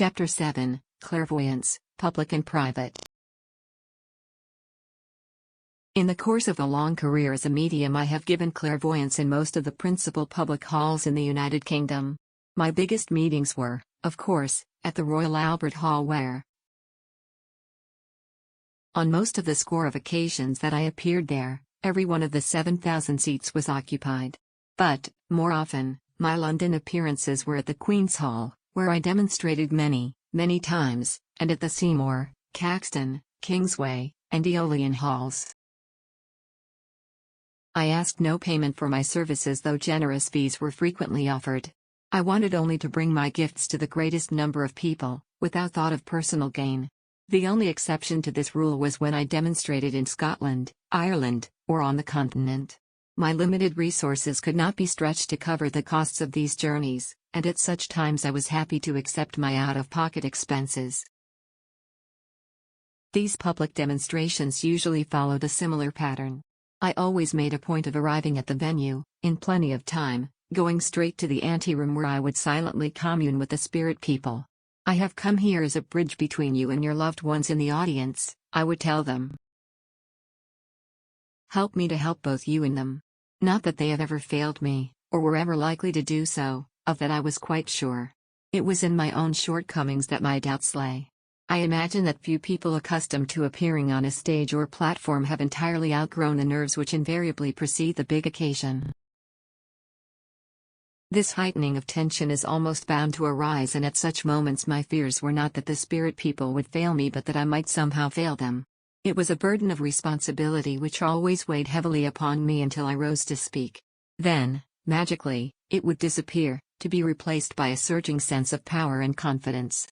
Chapter 7, Clairvoyance, Public and Private. In the course of a long career as a medium, I have given clairvoyance in most of the principal public halls in the United Kingdom. My biggest meetings were, of course, at the Royal Albert Hall where, on most of the score of occasions that I appeared there, every one of the 7,000 seats was occupied. But, more often, my London appearances were at the Queen's Hall, where I demonstrated many times, and at the Seymour, Caxton, Kingsway, and Aeolian Halls. I asked no payment for my services, though generous fees were frequently offered. I wanted only to bring my gifts to the greatest number of people, without thought of personal gain. The only exception to this rule was when I demonstrated in Scotland, Ireland, or on the continent. My limited resources could not be stretched to cover the costs of these journeys, and at such times I was happy to accept my out-of-pocket expenses. These public demonstrations usually followed a similar pattern. I always made a point of arriving at the venue, in plenty of time, going straight to the anteroom where I would silently commune with the spirit people. "I have come here as a bridge between you and your loved ones in the audience," I would tell them. "Help me to help both you and them." Not that they have ever failed me, or were ever likely to do so, of that I was quite sure. It was in my own shortcomings that my doubts lay. I imagine that few people accustomed to appearing on a stage or platform have entirely outgrown the nerves which invariably precede the big occasion. This heightening of tension is almost bound to arise, and at such moments my fears were not that the spirit people would fail me, but that I might somehow fail them. It was a burden of responsibility which always weighed heavily upon me until I rose to speak. Then, magically, it would disappear, to be replaced by a surging sense of power and confidence.